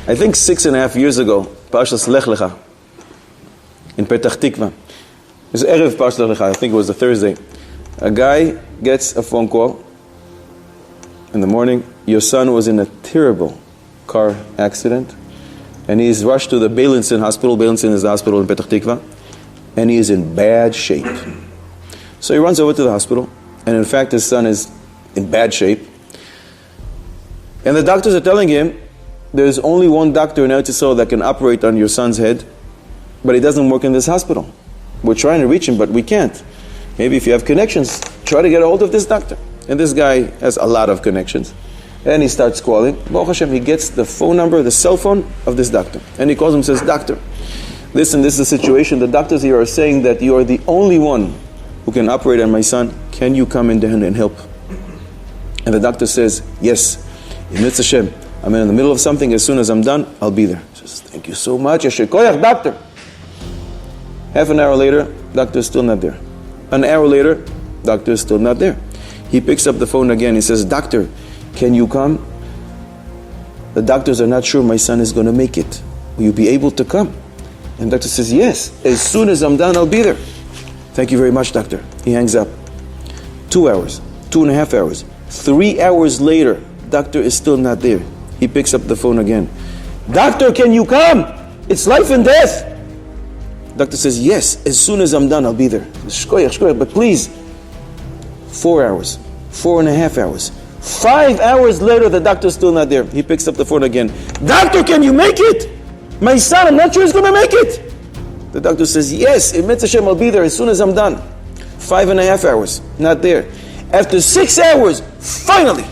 I think 6.5 years ago, Parshas Lech Lecha, in Petach Tikva. It was Erev Parshas Lech Lecha, I think it was a Thursday. A guy gets a phone call in the morning. Your son was in a terrible car accident, and he's rushed to the Beilinson hospital. Beilinson is the hospital in Petach Tikva, and he is in bad shape. So he runs over to the hospital, and in fact his son is in bad shape. And the doctors are telling him, there's only one doctor in Eretz Yisrael that can operate on your son's head, but he doesn't work in this hospital. We're trying to reach him, but we can't. Maybe if you have connections, try to get a hold of this doctor. And this guy has a lot of connections. And he starts calling. Baruch Hashem, he gets the phone number, the cell phone of this doctor. And he calls him and says, Doctor, listen, this is the situation. The doctors here are saying that you are the only one who can operate on my son. Can you come in there and help? And the doctor says, yes. In Hashem, I'm in the middle of something. As soon as I'm done, I'll be there. He says, thank you so much. Yasher koyach, doctor. Half an hour later, doctor is still not there. An hour later, doctor is still not there. He picks up the phone again. He says, Doctor, can you come? The doctors are not sure my son is going to make it. Will you be able to come? And the doctor says, yes. As soon as I'm done, I'll be there. Thank you very much, doctor. He hangs up. 2 hours, 2.5 hours. 3 hours later, doctor is still not there. He picks up the phone again. Doctor, can you come? It's life and death. Doctor says, yes, as soon as I'm done, I'll be there. But please, 4 hours, 4.5 hours. 5 hours later, the doctor's still not there. He picks up the phone again. Doctor, can you make it? My son, I'm not sure he's going to make it. The doctor says, yes, in Hashem, I'll be there as soon as I'm done. 5.5 hours, not there. After 6 hours, finally,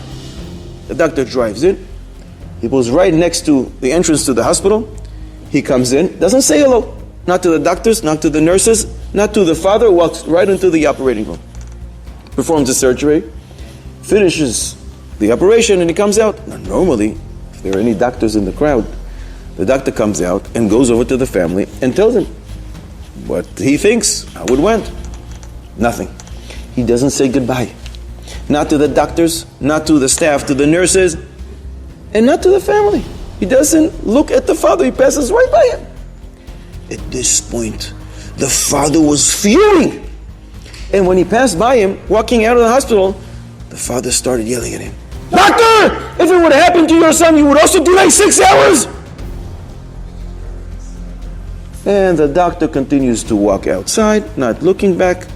the doctor drives in. He goes right next to the entrance to the hospital. He comes in, doesn't say hello. Not to the doctors, not to the nurses, not to the father, walks right into the operating room. Performs the surgery, finishes the operation, and he comes out. Now, normally, if there are any doctors in the crowd, the doctor comes out and goes over to the family and tells them what he thinks, how it went. Nothing. He doesn't say goodbye. Not to the doctors, not to the staff, to the nurses, and not to the family. He doesn't look at the father. He passes right by him. At this point, the father was fuming. And when he passed by him, walking out of the hospital, the father started yelling at him. Doctor, if it would have happened to your son, you would also delay 6 hours. And the doctor continues to walk outside, not looking back,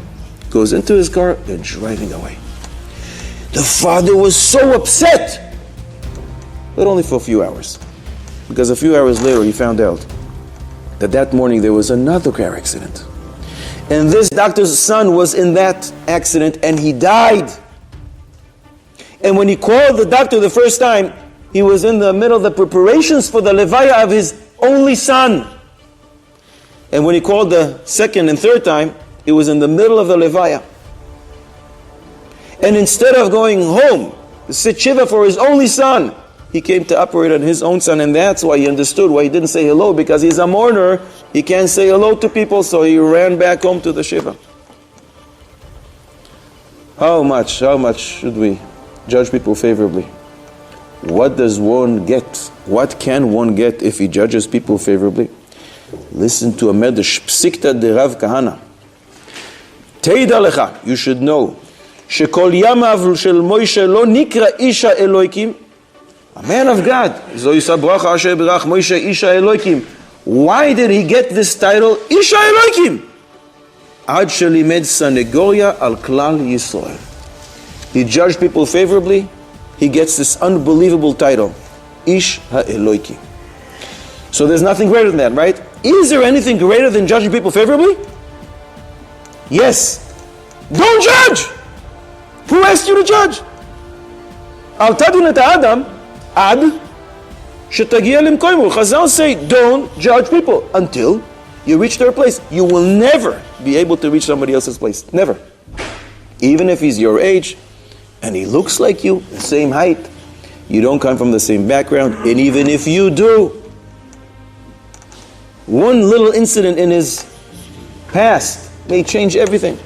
goes into his car, and driving away. The father was so upset, but only for a few hours. Because a few hours later, he found out that morning there was another car accident. And this doctor's son was in that accident and he died. And when he called the doctor the first time, he was in the middle of the preparations for the levaya of his only son. And when he called the second and third time, he was in the middle of the levaya. And instead of going home to sit shiva for his only son, he came to operate on his own son, and that's why he understood why he didn't say hello, because he's a mourner. He can't say hello to people, so he ran back home to the shiva. How much should we judge people favorably? What does one get? What can one get if he judges people favorably? Listen to a medrash, Psikta de Rav Kahana. Teida lecha, you should know, shekol yamav shel Moshe lo nikra isha Elokim. A man of God. Why did he get this title? Isha Elokim. Ad shelimed sanegoria al klal Yisrael. He judged people favorably. He gets this unbelievable title, Ish HaElokim. So there's nothing greater than that, right? Is there anything greater than judging people favorably? Yes. Don't judge. Who asked you to judge? Al tadin et Adam. Ad shetagia limkoimu. Chazal say, don't judge people until you reach their place. You will never be able to reach somebody else's place. Never. Even if he's your age and he looks like you, the same height, you don't come from the same background, and even if you do, one little incident in his past may change everything.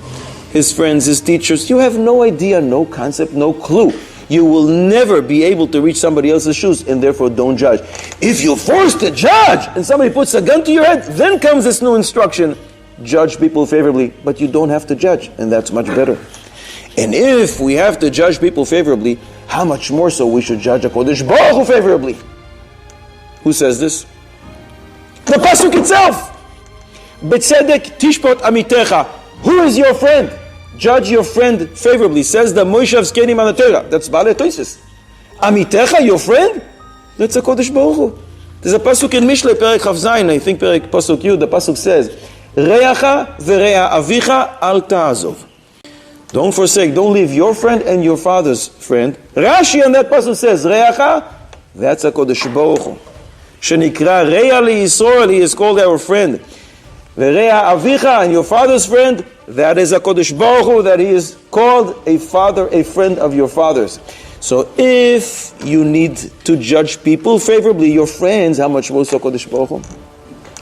His friends, his teachers, you have no idea, no concept, no clue. you will never be able to reach somebody else's shoes, and therefore don't judge. If you're forced to judge, and somebody puts a gun to your head, then comes this new instruction, judge people favorably, but you don't have to judge, and that's much better. And if we have to judge people favorably, how much more so we should judge HaKadosh Baruch Hu favorably? Who says this? The Pasuk itself. B'tzedek tishpot amitecha. Who is your friend? Judge your friend favorably. Says the Moshav Zkenim on the Torah. That's Baalei Toises. Amitecha, your friend? That's HaKadosh Baruch Hu. There's a Pasuk in Mishlei, Perek Chav Zayin, I think Perek Pasuk Yud, the Pasuk says, Reacha v'rea avicha al ta'azov. Don't forsake, don't leave your friend and your father's friend. Rashi on that Pasuk says, Reacha, that's HaKadosh Baruch Hu. Shenikra Rea li Yisrael, he is called our friend. V'rea avicha, and your father's friend, that is HaKadosh Baruch Hu, that he is called a father, a friend of your fathers. So if you need to judge people favorably, your friends, how much more so HaKadosh Baruch Hu?